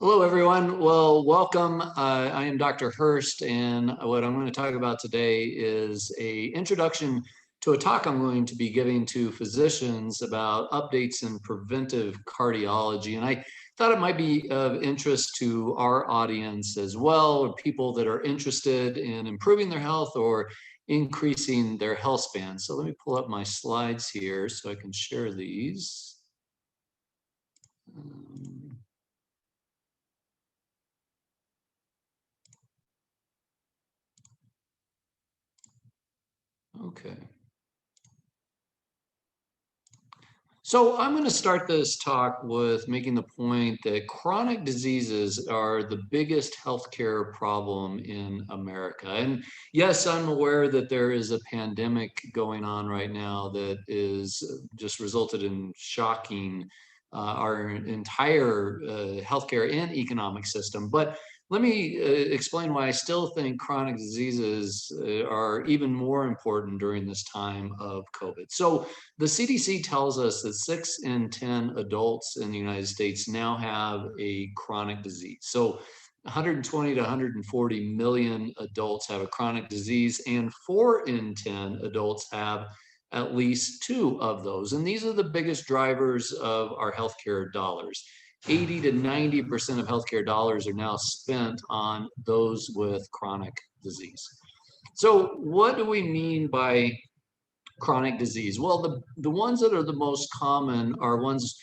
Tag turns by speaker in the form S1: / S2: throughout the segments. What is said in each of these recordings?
S1: Hello, everyone. Well, welcome. I am Dr. Hurst, and what I'm going to talk about today is an introduction to a talk I'm going to be giving to physicians about updates in preventive cardiology. And I thought it might be of interest to our audience as well, or people that are interested in improving their health or increasing their health span. So let me pull up my slides here so I can share these. Okay. So I'm going to start this talk with making the point that chronic diseases are the biggest healthcare problem in America. And yes, I'm aware that there is a pandemic going on right now that is just resulted in shocking our entire healthcare and economic system. But let me explain why I still think chronic diseases are even more important during this time of COVID. So the CDC tells us that 6 in 10 adults in the United States now have a chronic disease. So 120 to 140 million adults have a chronic disease, and 4 in 10 adults have at least 2 of those. And these are the biggest drivers of our healthcare dollars. 80 to 90% of healthcare dollars are now spent on those with chronic disease. So what do we mean by chronic disease? Well, the ones that are the most common are ones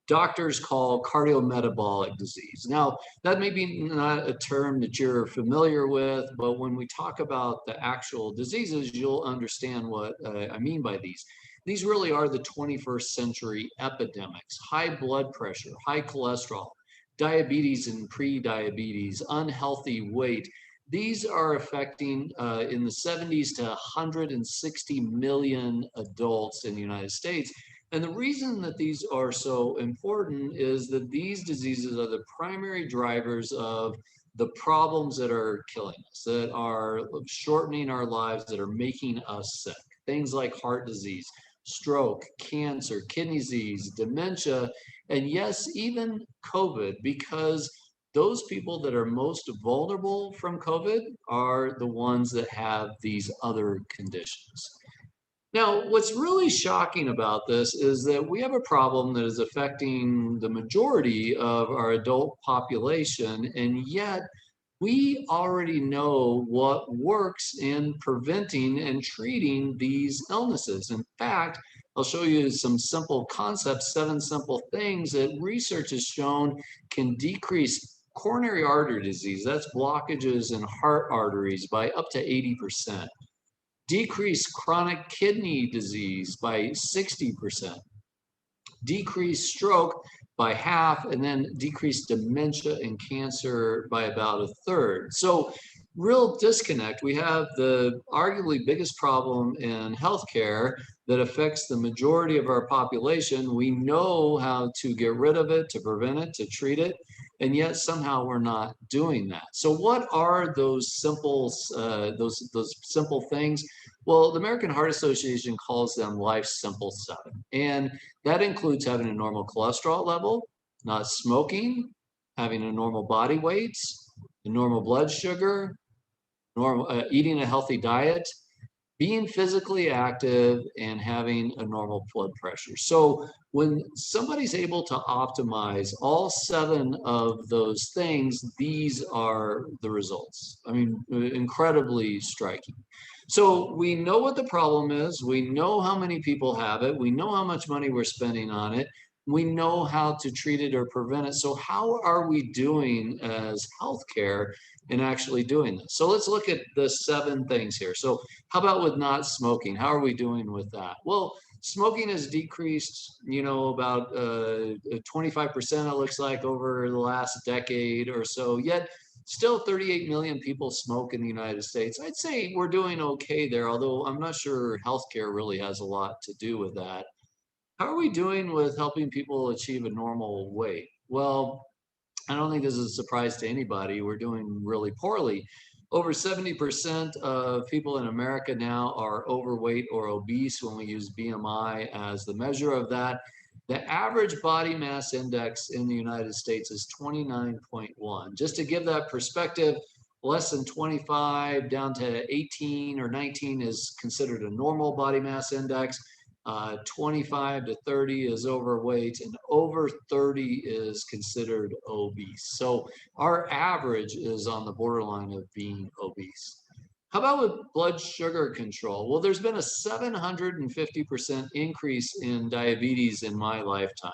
S1: doctors call cardiometabolic disease. Now, that may be not a term that you're familiar with, but when we talk about the actual diseases, you'll understand what I mean by these. These really are the 21st century epidemics: high blood pressure, high cholesterol, diabetes and pre-diabetes, unhealthy weight. These are affecting in the 70s to 160 million adults in the United States. And the reason that these are so important is that these diseases are the primary drivers of the problems that are killing us, that are shortening our lives, that are making us sick. Things like heart disease, stroke, cancer, kidney disease, dementia, and yes, even COVID, because those people that are most vulnerable from COVID are the ones that have these other conditions. Now, what's really shocking about this is that we have a problem that is affecting the majority of our adult population, and yet we already know what works in preventing and treating these illnesses. In fact, I'll show you some simple concepts, 7 simple things that research has shown can decrease coronary artery disease, that's blockages in heart arteries, by up to 80%. Decrease chronic kidney disease by 60%, decrease stroke by half, and then decrease dementia and cancer by about a third. So real disconnect. We have the arguably biggest problem in healthcare that affects the majority of our population. We know how to get rid of it, to prevent it, to treat it, and yet somehow we're not doing that. So what are those simple simple things? Well, the American Heart Association calls them life's simple 7, and that includes having a normal cholesterol level, not smoking, having a normal body weight, a normal blood sugar, normal eating a healthy diet, being physically active, and having a normal blood pressure. So when somebody's able to optimize all 7 of those things, these are the results. I mean, incredibly striking. So we know what the problem is. We know how many people have it. We know how much money we're spending on it. We know how to treat it or prevent it. So how are we doing as healthcare in actually doing this? So let's look at the 7 things here. So how about with not smoking? How are we doing with that? Well, smoking has decreased, about 25%, it looks like, over the last decade or so, yet still 38 million people smoke in the United States. I'd say we're doing okay there, although I'm not sure healthcare really has a lot to do with that. How are we doing with helping people achieve a normal weight? Well, I don't think this is a surprise to anybody. We're doing really poorly. Over 70% of people in America now are overweight or obese when we use BMI as the measure of that. The average body mass index in the United States is 29.1. Just to give that perspective, less than 25 down to 18 or 19 is considered a normal body mass index. 25 to 30 is overweight, and over 30 is considered obese. So our average is on the borderline of being obese. How about with blood sugar control? Well, there's been a 750% increase in diabetes in my lifetime.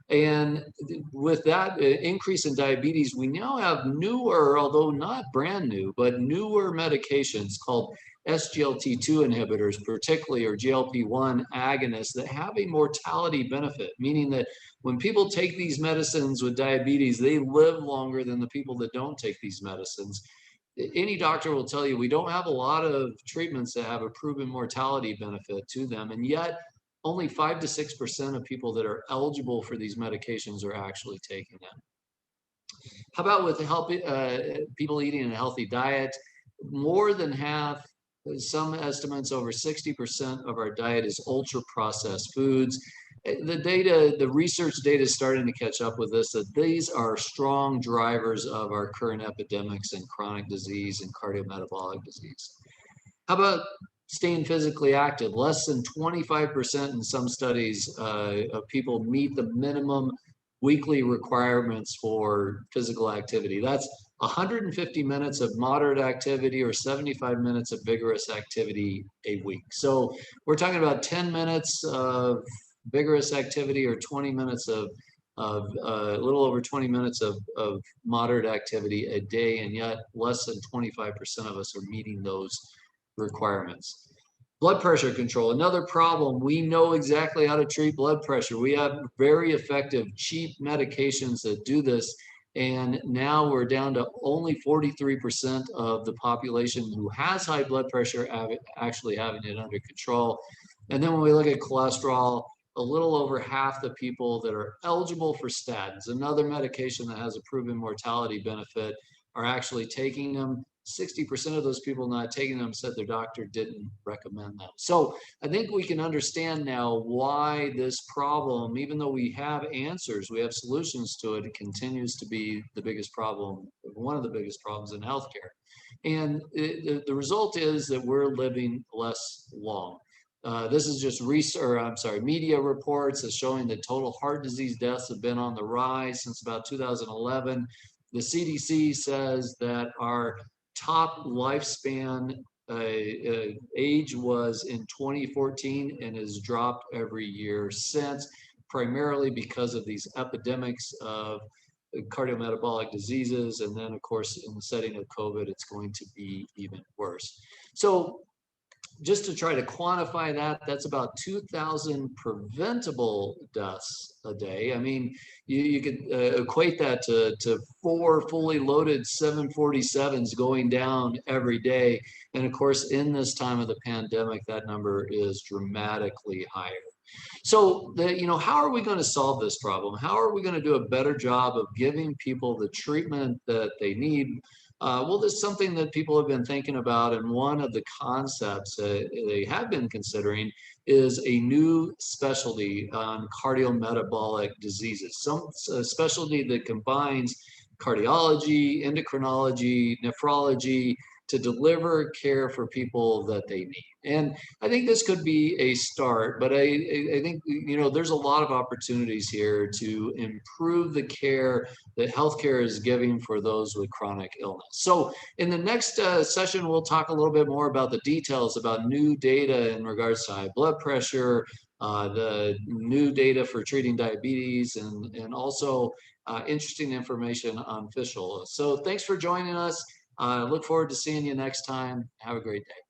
S1: And with that increase in diabetes, we now have newer, although not brand new, but newer medications called SGLT2 inhibitors, particularly, or GLP-1 agonists that have a mortality benefit, meaning that when people take these medicines with diabetes, they live longer than the people that don't take these medicines. Any doctor will tell you we don't have a lot of treatments that have a proven mortality benefit to them, and yet only 5 to 6% of people that are eligible for these medications are actually taking them. How about with people eating a healthy diet? More than half, some estimates over 60% of our diet is ultra processed foods. The research data is starting to catch up with this, that these are strong drivers of our current epidemics in chronic disease and cardiometabolic disease. How about staying physically active? Less than 25% in some studies of people meet the minimum weekly requirements for physical activity. That's 150 minutes of moderate activity or 75 minutes of vigorous activity a week. So we're talking about 10 minutes of vigorous activity or 20 minutes of a little over 20 minutes of moderate activity a day, and yet less than 25% of us are meeting those requirements. Blood pressure control, another problem. We know exactly how to treat blood pressure. We have very effective, cheap medications that do this. And now we're down to only 43% of the population who has high blood pressure actually having it under control. And then when we look at cholesterol, a little over half the people that are eligible for statins, another medication that has a proven mortality benefit, are actually taking them. 60% of those people not taking them said their doctor didn't recommend them. So I think we can understand now why this problem, even though we have answers, we have solutions to it, it continues to be the biggest problem, one of the biggest problems in healthcare. And the result is that we're living less long. This is just media reports that's showing that total heart disease deaths have been on the rise since about 2011. The CDC says that our top lifespan age was in 2014 and has dropped every year since, primarily because of these epidemics of cardiometabolic diseases. And then, of course, in the setting of COVID, it's going to be even worse. So just to try to quantify that, that's about 2,000 preventable deaths a day. I mean, you could equate that to 4 fully loaded 747s going down every day. And of course, in this time of the pandemic, that number is dramatically higher. So, how are we going to solve this problem? How are we going to do a better job of giving people the treatment that they need? Well, this is something that people have been thinking about, and one of the concepts they have been considering is a new specialty on cardiometabolic diseases, some specialty that combines cardiology, endocrinology, nephrology, to deliver care for people that they need. And I think this could be a start, but I think, there's a lot of opportunities here to improve the care that healthcare is giving for those with chronic illness. So in the next session, we'll talk a little bit more about the details about new data in regards to high blood pressure, the new data for treating diabetes, and also interesting information on fish oil. So thanks for joining us. Look forward to seeing you next time. Have a great day.